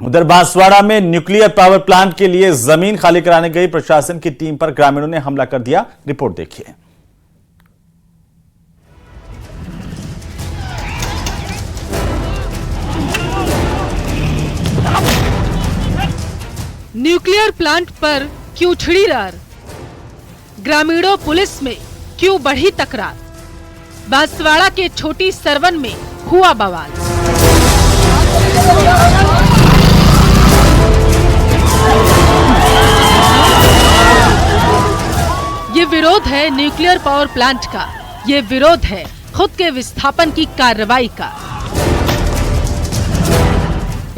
उधर बांसवाड़ा में nuclear power plant के लिए जमीन खाली कराने गई प्रशासन की टीम पर ग्रामीणों ने हमला कर दिया। रिपोर्ट देखिए। न्यूक्लियर प्लांट पर क्यों छिड़ी रार? ग्रामीणों पुलिस में क्यों बढ़ी तकरार? बांसवाड़ा के छोटी सरवन में हुआ बवाल। ये विरोध है न्यूक्लियर पावर प्लांट का, ये विरोध है खुद के विस्थापन की कार्रवाई का।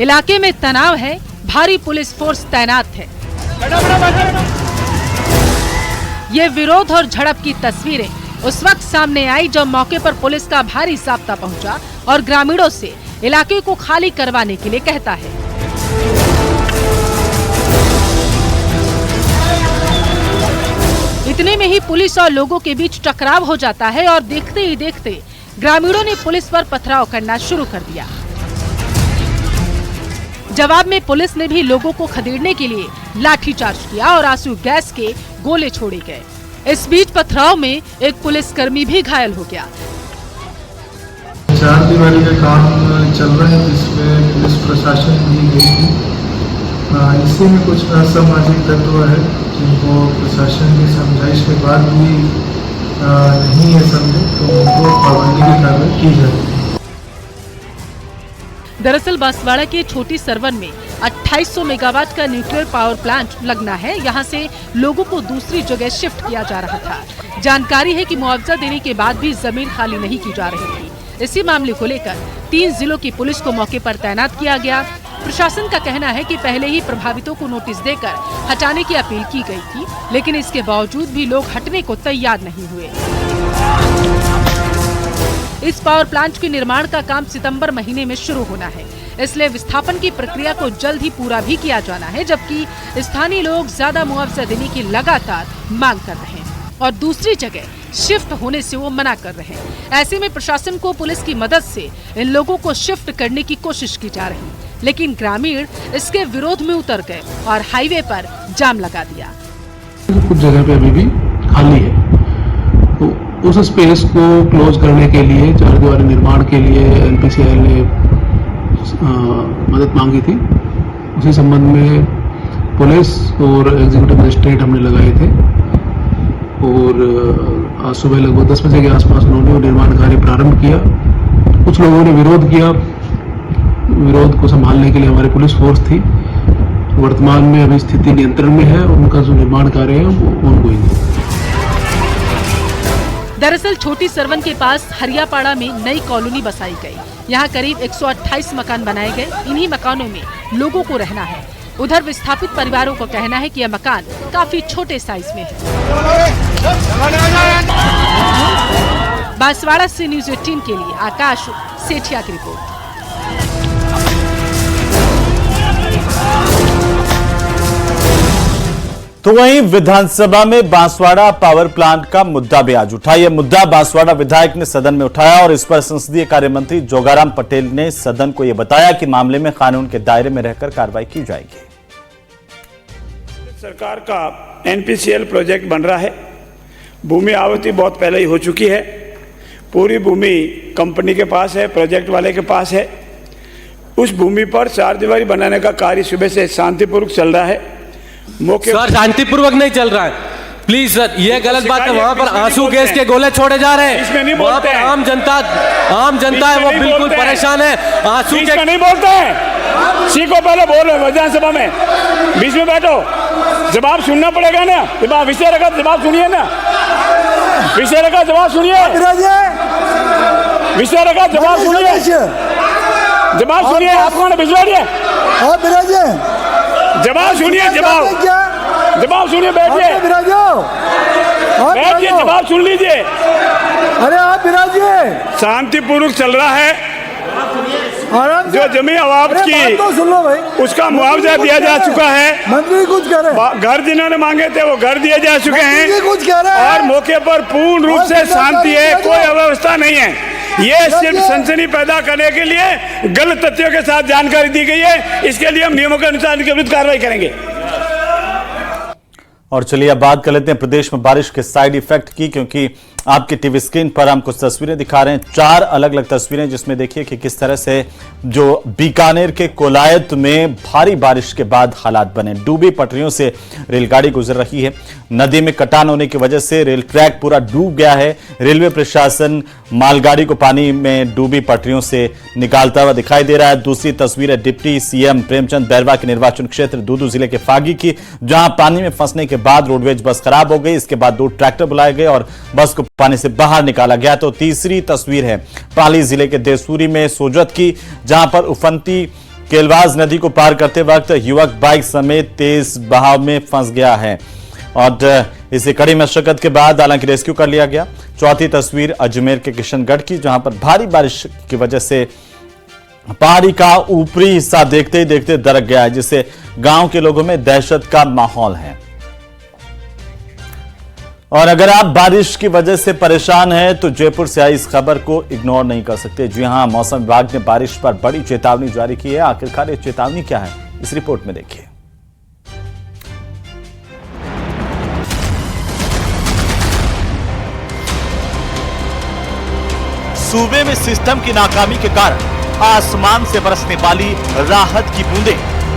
इलाके में तनाव है, भारी पुलिस फोर्स तैनात है। ये विरोध और झड़प की तस्वीरें उस वक्त सामने आई जब मौके पर पुलिस का भारी जाब्ता पहुंचा और ग्रामीणों से इलाके को खाली करवाने के लिए कहता है। इतने में ही पुलिस और लोगों के बीच टकराव हो जाता है और देखते ही देखते ग्रामीणों ने पुलिस पर पथराव करना शुरू कर दिया। जवाब में पुलिस ने भी लोगों को खदेड़ने के लिए लाठीचार्ज किया और आंसू गैस के गोले छोड़े गए। इस बीच पथराव में एक पुलिसकर्मी भी घायल हो गया। चार दीवारी का काम चल रहा है जिसमें पुलिस प्रशासन भी गई थी। इसी में कुछ असामाजिक तत्व है जिनको प्रशासन की समझाइश के बाद भी नहीं है समझे तो उनको पाबंदी की कार्रवाई की जाती है। दरअसल बांसवाड़ा के छोटी सरवन में 2800 मेगावाट का न्यूक्लियर पावर प्लांट लगना है। यहां से लोगों को दूसरी जगह शिफ्ट किया जा रहा था। जानकारी है कि मुआवजा देने के बाद भी जमीन खाली नहीं की जा रही थी। इसी मामले को लेकर 3 जिलों की पुलिस को मौके पर तैनात किया गया। प्रशासन का कहना है कि पहले ही प्रभावितों को नोटिस देकर हटाने की अपील की गई थी, लेकिन इसके बावजूद भी लोग हटने को तैयार नहीं हुए। इस पावर प्लांट के निर्माण का काम सितंबर महीने में शुरू होना है, इसलिए विस्थापन की प्रक्रिया को जल्द ही पूरा भी किया जाना है। जबकि स्थानीय लोग ज्यादा मुआवजा देने की लगातार मांग कर रहे हैं और दूसरी जगह शिफ्ट होने से वो मना कर रहे हैं। ऐसे में प्रशासन को पुलिस की मदद से इन लोगों को शिफ्ट करने की कोशिश की जा रही, लेकिन ग्रामीण इसके विरोध में उतर गए और हाईवे पर जाम लगा दिया। कुछ जगह पे अभी भी खाली है, तो उस स्पेस को क्लोज करने के लिए चार दीवारी निर्माण के लिए एनपीसीएल ने मदद मांगी थी। उसी संबंध में पुलिस और एग्जीक्यूटिव मजिस्ट्रेट हमने लगाए थे और आज सुबह लगभग 10 बजे के आसपास उन्होंने निर्माण कार्य प्रारंभ किया। कुछ लोगों ने विरोध किया, विरोध को संभालने के लिए हमारी पुलिस फोर्स थी। वर्तमान में अभी स्थिति नियंत्रण में है, उनका जो निर्माण कार्य है वो ऑनगोइंग है। दरअसल छोटी सरवन के पास हरियापाड़ा में नई कॉलोनी बसाई गई। यहाँ करीब 128 मकान बनाए गए। इन्हीं मकानों में लोगों को रहना है। उधर विस्थापित परिवारों का कहना है कि यह मकान काफी छोटे साइज में है। बांसवाड़ा से न्यूज़ 18 के लिए आकाश सेठिया की रिपोर्ट। तो वहीं विधानसभा में बांसवाड़ा पावर प्लांट का मुद्दा भी आज उठा। यह मुद्दा बांसवाड़ा विधायक ने सदन में उठाया और इस पर संसदीय कार्य मंत्री जोगाराम पटेल ने सदन को यह बताया कि मामले में कानून के दायरे में रहकर कार्रवाई की जाएगी। सरकार का एनपीसीएल प्रोजेक्ट बन रहा है। भूमि आवंटी बहुत पहले ही हो चुकी है। पूरी भूमि कंपनी के पास है, प्रोजेक्ट वाले के पास है। उस भूमि पर चार दीवारी बनाने का कार्य सुबह से शांतिपूर्वक चल रहा है। मौके सर शांतिपूर्वक नहीं चल रहा है, प्लीज सर, ये गलत बात है। वहाँ पर आंसू गैस के गोले छोड़े जा रहे हैं। वहाँ पर आम जनता है वो बिल्कुल परेशान है। आंसू के नहीं बोलते हैं। सीखो, पहले बोल रहे विधानसभा में, बीच में बैठो, जवाब सुनना पड़ेगा ना। जवाब विषय रखा, जवाब सुनिए ना। विषय रखा, जवाब सुनिए। विषय रखा, जवाब सुनिए। जवाब सुनिए। आप कौन भिजवा दिए? जवाब सुनिए। जवाब सुनिए। बैठिए, बैठिए, जवाब सुन लीजिए। अरे आप विराजिए। शांतिपूर्वक चल रहा है। जो जमीन अवाब की तो सुन लो भाई, उसका मुआवजा दिया जा चुका है। मंत्री कुछ कह रहे हैं। घर जिन्होंने मांगे थे वो घर दिए जा चुके हैं कुछ कह रहे हैं। और मौके पर पूर्ण रूप से शांति है, कोई अव्यवस्था नहीं है। ये सिर्फ सनसनी पैदा करने के लिए गलत तथ्यों के साथ जानकारी दी गई है। इसके लिए हम नियमों के अनुसार इनके विरुद्ध कार्रवाई करेंगे। और चलिए अब बात कर लेते हैं प्रदेश में बारिश के साइड इफेक्ट की, क्योंकि आपकी टीवी स्क्रीन पर हम कुछ तस्वीरें दिखा रहे हैं, 4 अलग अलग तस्वीरें, जिसमें देखिए कि किस तरह से जो बीकानेर के कोलायत में भारी बारिश के बाद हालात बने। डूबी पटरियों से रेलगाड़ी गुजर रही है। नदी में कटान होने की वजह से रेल ट्रैक पूरा डूब गया है। रेलवे प्रशासन मालगाड़ी को पानी में डूबी पटरियों से निकालता हुआ दिखाई दे रहा है। दूसरी तस्वीर है डिप्टी सीएम प्रेमचंद बैरवा के निर्वाचन क्षेत्र दूदू जिले के फागी की, जहां पानी में फंसने के बाद रोडवेज बस खराब हो गई। इसके बाद 2 ट्रैक्टर बुलाए गए और बस को पानी से बाहर निकाला गया। तो तीसरी तस्वीर है पाली जिले के देसूरी में सोजत की, जहां पर उफनती केलवाज नदी को पार करते वक्त युवक बाइक समेत तेज बहाव में फंस गया है और इसे कड़ी मशक्कत के बाद हालांकि रेस्क्यू कर लिया गया। चौथी तस्वीर अजमेर के किशनगढ़ की, जहां पर भारी बारिश की वजह से पहाड़ी का ऊपरी हिस्सा देखते ही देखते दरक गया है, जिससे गांव के लोगों में दहशत का माहौल है। और अगर आप बारिश की वजह से परेशान हैं तो जयपुर से आई इस खबर को इग्नोर नहीं कर सकते। जी हां, मौसम विभाग ने बारिश पर बड़ी चेतावनी जारी की है। आखिरकार ये चेतावनी क्या है, इस रिपोर्ट में देखिए। सूबे में सिस्टम की नाकामी के कारण आसमान से बरसने वाली राहत की बूंदें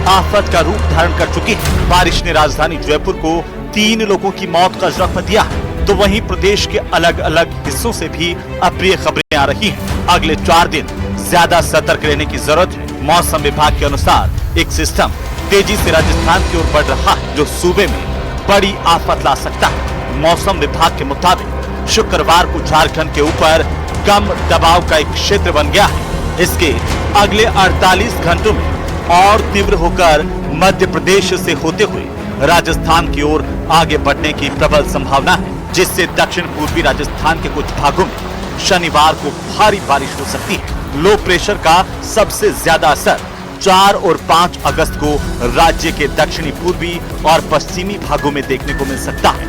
आफत का रूप धारण कर चुकी है। बारिश ने राजधानी जयपुर को 3 लोगों की मौत का जख्म दिया है, तो वहीं प्रदेश के अलग अलग हिस्सों से भी अप्रिय खबरें आ रही हैं। अगले 4 दिन ज्यादा सतर्क रहने की जरूरत है। मौसम विभाग के अनुसार एक सिस्टम तेजी से राजस्थान की ओर बढ़ रहा है, जो सूबे में बड़ी आफत ला सकता है। मौसम विभाग के मुताबिक शुक्रवार को झारखंड के ऊपर कम दबाव का एक क्षेत्र बन गया है। इसके अगले 48 घंटों में और तीव्र होकर मध्य प्रदेश से होते हुए राजस्थान की ओर आगे बढ़ने की प्रबल संभावना है, जिससे दक्षिण पूर्वी राजस्थान के कुछ भागों में शनिवार को भारी बारिश हो सकती है। लो प्रेशर का सबसे ज्यादा असर 4 और 5 अगस्त को राज्य के दक्षिणी पूर्वी और पश्चिमी भागों में देखने को मिल सकता है।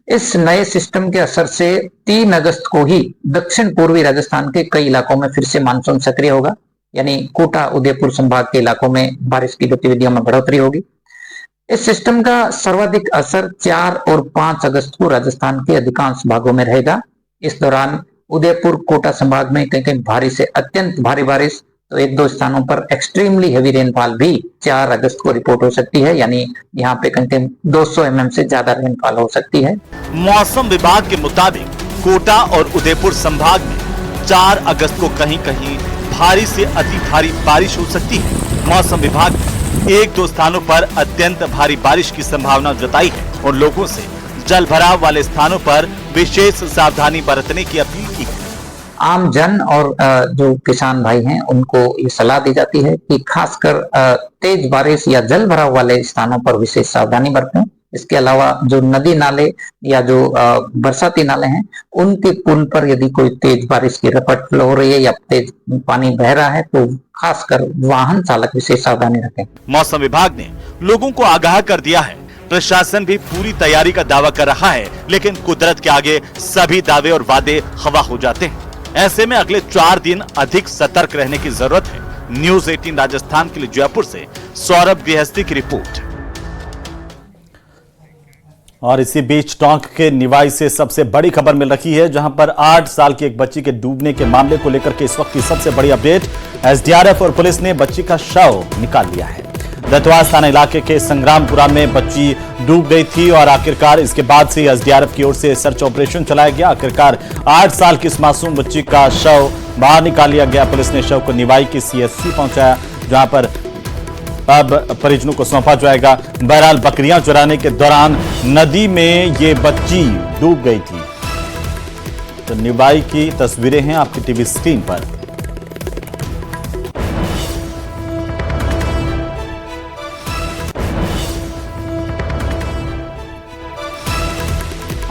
इस नए सिस्टम के असर से 3 अगस्त को ही दक्षिण पूर्वी राजस्थान के कई इलाकों में फिर से मानसून सक्रिय होगा, यानी कोटा उदयपुर संभाग के इलाकों में बारिश की गतिविधियों में बढ़ोतरी होगी। इस सिस्टम का सर्वाधिक असर 4 और 5 अगस्त को राजस्थान के अधिकांश भागों में रहेगा। इस दौरान उदयपुर कोटा संभाग में कहीं कहीं भारी से अत्यंत भारी बारिश, तो 1-2 स्थानों पर एक्सट्रीमली हेवी रेनफॉल भी 4 अगस्त को रिपोर्ट हो सकती है, यानी यहाँ पे कहीं 200 mm से ज्यादा रेनफॉल हो सकती है। मौसम विभाग के मुताबिक कोटा और उदयपुर संभाग में 4 अगस्त को कहीं कहीं भारी से अति भारी बारिश हो सकती है। मौसम विभाग ने 1-2 स्थानों पर अत्यंत भारी बारिश की संभावना जताई है और लोगों से जल भराव वाले स्थानों पर विशेष सावधानी बरतने की अपील की है। आम जन और जो किसान भाई हैं उनको ये सलाह दी जाती है कि खासकर तेज बारिश या जल भराव वाले स्थानों पर विशेष सावधानी बरतें। इसके अलावा जो नदी नाले या जो बरसाती नाले हैं उनके पुल पर यदि कोई तेज बारिश की रपट हो रही है या तेज पानी बह रहा है तो खासकर वाहन चालक विशेष सावधानी रखें। मौसम विभाग ने लोगों को आगाह कर दिया है। प्रशासन भी पूरी तैयारी का दावा कर रहा है, लेकिन कुदरत के आगे सभी दावे और वादे हवा हो जाते हैं। ऐसे में अगले 4 दिन अधिक सतर्क रहने की जरूरत है। न्यूज़ 18 राजस्थान के लिए जयपुर से सौरभ गृहस्थी की रिपोर्ट। और इसी बीच टोंक के निवाई से सबसे बड़ी खबर मिल रही है, जहां पर 8 साल की एक बच्ची के डूबने के मामले को लेकर के इस वक्त की सबसे बड़ी अपडेट। एसडीआरएफ और पुलिस ने बच्ची का शव निकाल लिया है। दत्तवास थाना इलाके के संग्रामपुरा में बच्ची डूब गई थी और आखिरकार इसके बाद से एसडीआरएफ की ओर से सर्च ऑपरेशन चलाया गया। आखिरकार 8 साल की इस मासूम बच्ची का शव बाहर निकाल लिया गया। पुलिस ने शव को निवाई की सीएससी पहुंचाया, जहां पर अब परिजनों को सौंपा जाएगा। बहरहाल बकरियां चुराने के दौरान नदी में ये बच्ची डूब गई थी। तो निवाई की तस्वीरें हैं आपकी टीवी स्क्रीन पर।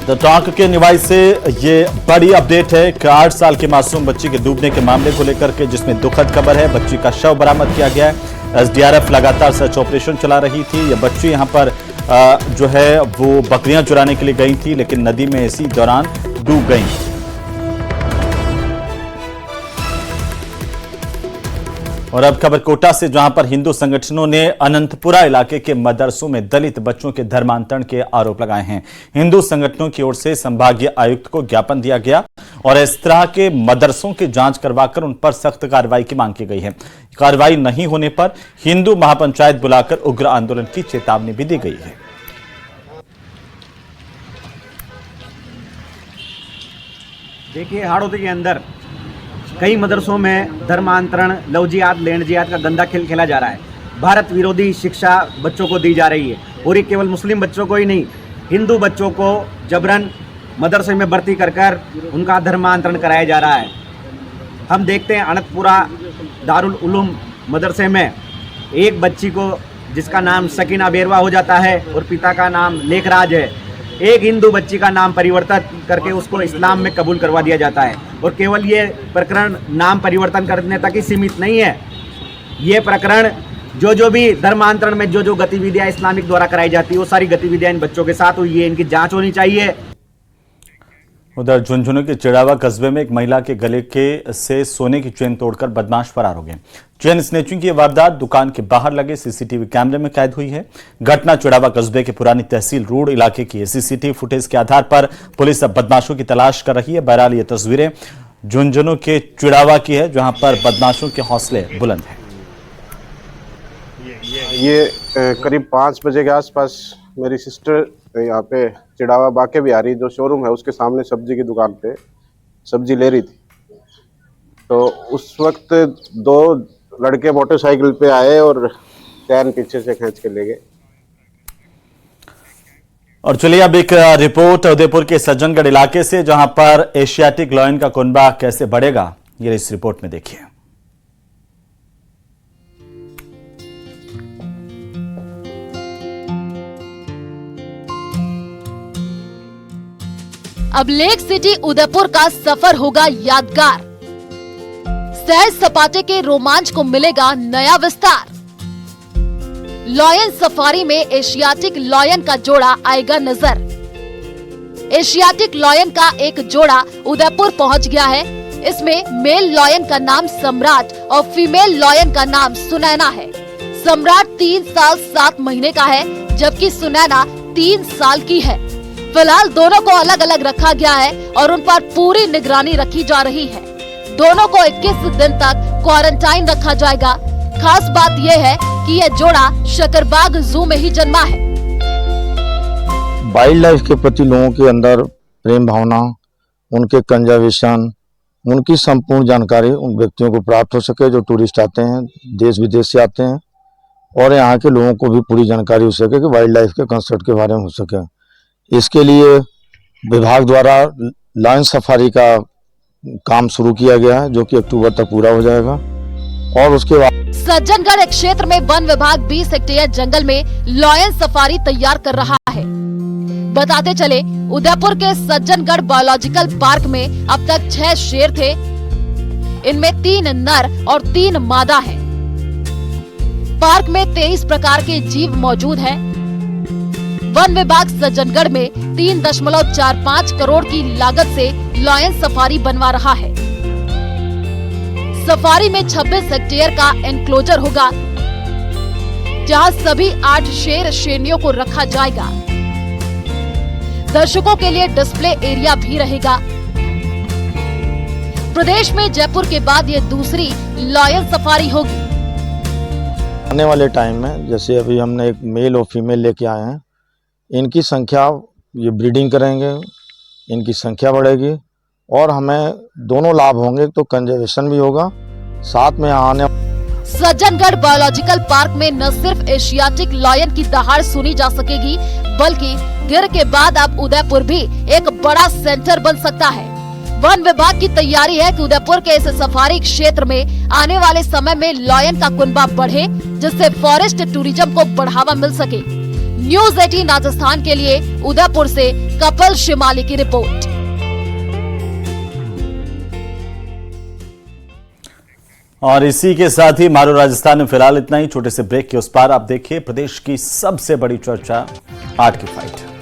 द टोंक के निवाई से ये बड़ी अपडेट है कि 8 साल की मासूम बच्ची के डूबने के मामले को लेकर के, जिसमें दुखद खबर है। बच्ची का शव बरामद किया गया है। एसडीआरएफ लगातार सर्च ऑपरेशन चला रही थी। यह बच्ची यहां पर जो है वो बकरियां चुराने के लिए गई थी, लेकिन नदी में इसी दौरान डूब गई। और अब खबर कोटा से, जहां पर हिंदू संगठनों ने अनंतपुरा इलाके के मदरसों में दलित बच्चों के धर्मांतरण के आरोप लगाए हैं। हिंदू संगठनों की ओर से संभागीय आयुक्त को ज्ञापन दिया गया और इस तरह के मदरसों की जांच करवाकर उन पर सख्त कार्रवाई की मांग की गई है। कार्रवाई नहीं होने पर हिंदू महापंचायत बुलाकर उग्र आंदोलन की चेतावनी भी दी गई है। देखिए, हाड़ौती के अंदर कई मदरसों में धर्मांतरण, लवजियात, लेंडजियात का गंदा खेल खेला जा रहा है। भारत विरोधी शिक्षा बच्चों को दी जा रही है और ये केवल मुस्लिम बच्चों को ही नहीं, हिंदू बच्चों को जबरन मदरसे में भर्ती कर कर उनका धर्मांतरण कराया जा रहा है। हम देखते हैं अनंतपुरा दारुल उलूम मदरसे में एक बच्ची को, जिसका नाम सकीना बेरवा हो जाता है और पिता का नाम लेखराज है, एक हिंदू बच्ची का नाम परिवर्तन करके उसको इस्लाम में कबूल करवा दिया जाता है। और केवल ये प्रकरण नाम परिवर्तन करने तक ही सीमित नहीं है। ये प्रकरण जो भी धर्मांतरण में जो गतिविधियां इस्लामिक द्वारा कराई जाती है, वो सारी गतिविधियां इन बच्चों के साथ हुई है। इनकी जांच होनी चाहिए। उधर झुंझुनू के चिड़ावा कस्बे में एक महिला के गले से सोने की चेन तोड़कर बदमाश फरार हो गए। चेन स्नेचिंग की वारदात दुकान के बाहर लगे सीसीटीवी कैमरे में कैद हुई है। घटना चिड़ावा कस्बे के पुरानी तहसील रोड इलाके की है। सीसीटीवी फुटेज के आधार पर पुलिस अब बदमाशों की तलाश कर रही है। बहरहाल ये तस्वीरें झुंझुनू के चिड़ावा की है, जहां पर बदमाशों के हौसले बुलंद हैं। ये करीब 5 बजे के आसपास मेरी सिस्टर यहाँ पे चिड़ावा बाके बिहारी जो शोरूम है उसके सामने सब्जी की दुकान पे सब्जी ले रही थी। तो उस वक्त 2 लड़के मोटरसाइकिल पे आए और चैन पीछे से खींच के ले गए। और चलिए अब एक रिपोर्ट उदयपुर के सज्जनगढ़ इलाके से, जहां पर एशियाटिक लॉयन का कुनबा कैसे बढ़ेगा, ये इस रिपोर्ट में देखिए। अब लेक सिटी उदयपुर का सफर होगा यादगार। सैर सपाटे के रोमांच को मिलेगा नया विस्तार। लॉयन सफारी में एशियाटिक लॉयन का जोड़ा आएगा नजर। एशियाटिक लॉयन का एक जोड़ा उदयपुर पहुंच गया है। इसमें मेल लॉयन का नाम सम्राट और फीमेल लॉयन का नाम सुनैना है। सम्राट 3 साल 7 महीने का है, जबकि सुनैना 3 साल की है। फिलहाल दोनों को अलग अलग रखा गया है और उन पर पूरी निगरानी रखी जा रही है। दोनों को 21 दिन तक क्वारंटाइन रखा जाएगा। खास बात यह है कि यह जोड़ा शकरबाग जू में ही जन्मा है। वाइल्ड लाइफ के प्रति लोगों के अंदर प्रेम भावना, उनके कंजर्वेशन, उनकी संपूर्ण जानकारी उन व्यक्तियों को प्राप्त हो सके जो टूरिस्ट आते हैं, देश विदेश से आते हैं, और यहाँ के लोगों को भी पूरी जानकारी हो सके कि वाइल्ड लाइफ के कंसेप्ट के बारे में हो सके। इसके लिए विभाग द्वारा लॉयन सफारी का काम शुरू किया गया है, जो कि अक्टूबर तक पूरा हो जाएगा। और उसके बाद सज्जनगढ़ क्षेत्र में वन विभाग 20 हेक्टेयर जंगल में लॉयन सफारी तैयार कर रहा है। बताते चले, उदयपुर के सज्जनगढ़ बायोलॉजिकल पार्क में अब तक 6 शेर थे। इनमें 3 नर और 3 मादा हैं। पार्क में 23 प्रकार के जीव मौजूद हैं। वन विभाग सज्जनगढ़ में 3.45 करोड़ की लागत से लॉयन सफारी बनवा रहा है। सफारी में 26 हेक्टेयर का एनक्लोजर होगा, जहां सभी 8 शेर शेरनियों को रखा जाएगा। दर्शकों के लिए डिस्प्ले एरिया भी रहेगा। प्रदेश में जयपुर के बाद ये दूसरी लॉयन सफारी होगी। आने वाले टाइम में जैसे अभी हमने एक मेल और फीमेल लेके आए हैं, इनकी संख्या, ये ब्रीडिंग करेंगे, इनकी संख्या बढ़ेगी और हमें दोनों लाभ होंगे। तो कंजर्वेशन भी होगा, साथ में आने सज्जनगढ़ बायोलॉजिकल पार्क में न सिर्फ एशियाटिक लॉयन की दहाड़ सुनी जा सकेगी, बल्कि गिर के बाद अब उदयपुर भी एक बड़ा सेंटर बन सकता है। वन विभाग की तैयारी है कि उदयपुर के इस सफारी क्षेत्र में आने वाले समय में लॉयन का कुनबा बढ़े, जिससे फॉरेस्ट टूरिज्म को बढ़ावा मिल सके। न्यूज़ 18 राजस्थान के लिए उदयपुर से कपिल शिमाली की रिपोर्ट। और इसी के साथ ही मारो राजस्थान में फिलहाल इतना ही। छोटे से ब्रेक के उस पार आप देखिए प्रदेश की सबसे बड़ी चर्चा, 8 की फाइट।